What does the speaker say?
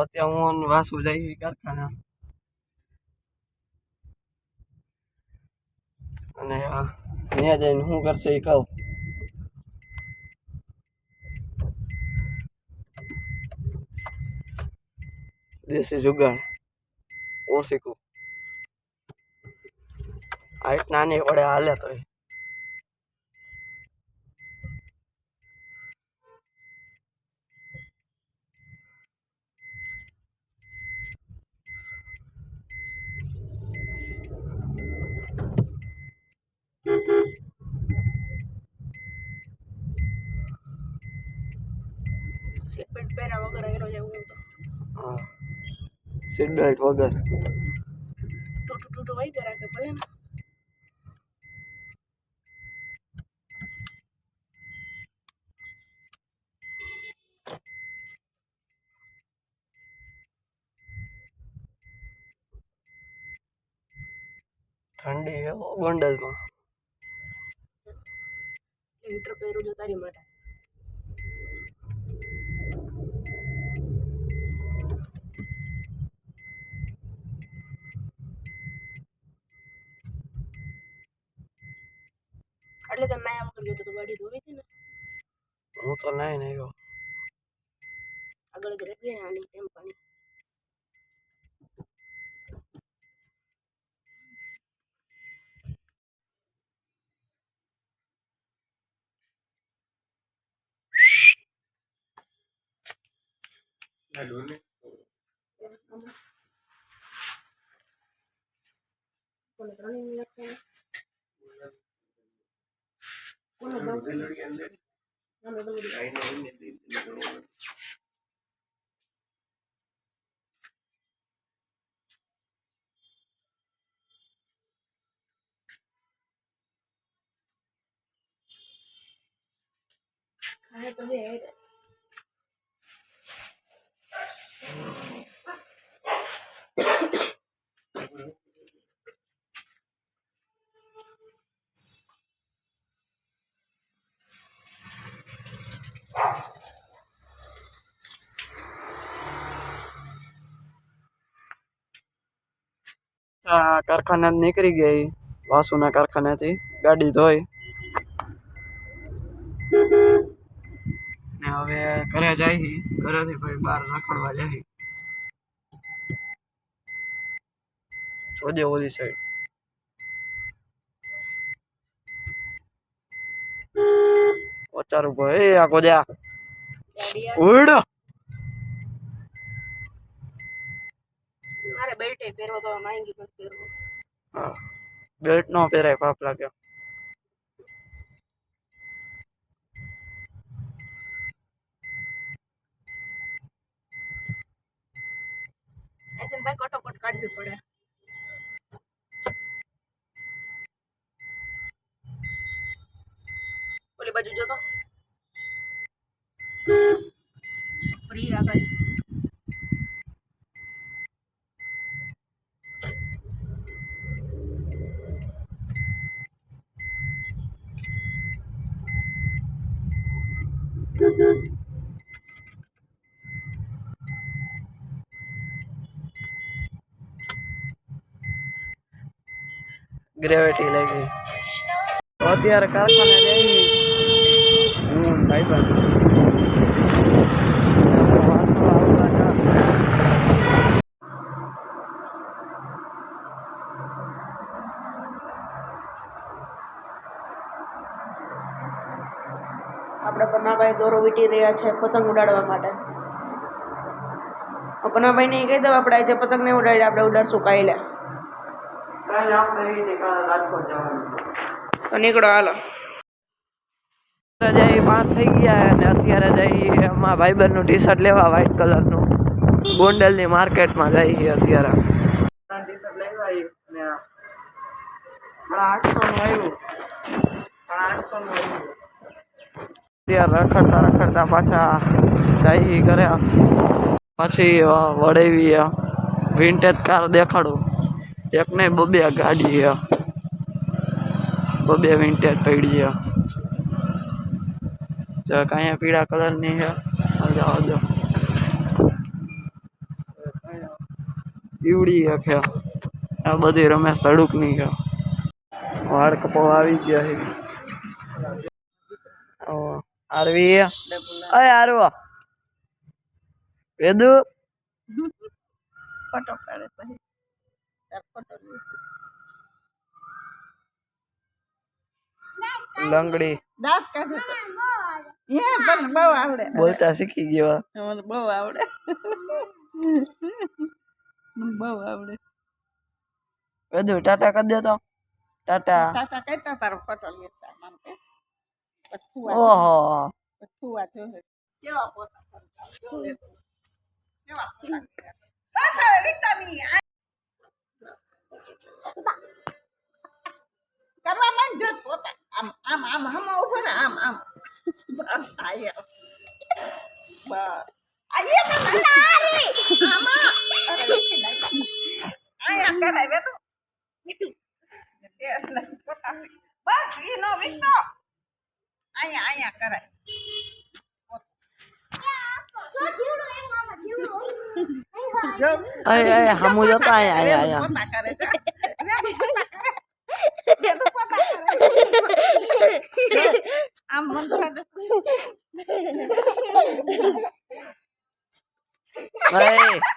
અત્યારે હું વાસુ જઈ કારખાના અને ત્યાં જઈને શું કરશે એ કહું. દેશી જુગાડ ઓશીકું હાઈટ નાની પડે હાલે તો સીટ બેલ્ટ પહેર્યા વગર હેરો જવું તો હા સીટ બેલ્ટ વગર ટૂટું વહી ગયા રાખે ભલે ને. ઠંડી હે ગોંડલમાં. હીટર પહેરું જો તારી માટે. એટલે તમે આયા વગર ગયો તો ગાડી ધોવી હતી ને. હું તો નહીં ગયો. આગળ રહી ગઈ આની ટેમ્પાની. ખાए તો બે કારખાના નીકળી ગઈ વાસુના કારખાનાથી ગાડી ધોઈ ને હવે ઘરે જાય ઘરેથી ભાઈ બહાર રખડવા જાય સોજે ઓલી સાઈડ ઓચાર ઉભો એ આ ગોજા ઉડ મારે બેલ્ટ પહેરવો તો માંગી પણ પહેરવો. હા બેલ્ટ નો પહેરાય પાપ લાગે. એસન ભાઈ કટોકટ કાઢવી પડે. ઓલી બાજુ જો તો છપરી આગળ ગ્રેવિટી લાગી અત્યારે કારખાને જઈ હું ભાઈ બંધ આપણે પન્નાભાઈ દોરો વીટી રહ્યા છે પતંગ ઉડાડવા માટે. પન્નાભાઈને કહી દઉં આપણે આજે પતંગ નહીં ઉડાડે આપણે ઉડાડશું કાલે. કાલે આપણે રાજકોટ જવાનું તો નીકળો હાલો. જઈ 5 થઈ ગયા અને અત્યારે જઈ એમાં ભાઈબંધનું ટી શર્ટ લેવા વ્હાઈટ કલરનું ગોંડલની માર્કેટમાં જઈએ અત્યારે ટી શર્ટ લેવા અને 800 નું આવ્યું ત્યારે રખડતા પાછા જઈ ઘરે પછી વડેવી વિન્ટેજ કાર દેખાડું એક ને બબે ગાડી બબે વિન્ટેજ પડી કાંઈ પીળા કલરની છે જવા દો ઈવડી છે આ બધી રમેશ તડુકની છે વાળ કપાવા આવી ગયા છે આરવી અય આરવો વેદુ ફોટો પાડે પછી તાર ફોટો લે લંગડી દાંત કાઢે છે પણ બહુ આવડે બોલતા શીખી ગયા મને બહુ આવડે મને બહુ આવડે વેદુ ટાટા કરી દે તો ટાટા સાચા કહેતા તારો ફોટો લેતા મને ઓહો ફુવા જોહે કેવા પોતા કેવા પોતા બસ હવે રીતા ની કરવા માંડ જો પોતા આમ આમ આમ હમ ઉભો ને આમ આમ બસ આયા બસ આયા તો નારી આમાં અરે આયા કરાય બે તો દેસ ને પોતા બસ ઈ નો વિકતો આયા આયા કરાય અય અય હમુ જતા આયા આયા આયા પોતા કરે છે આમ મન અય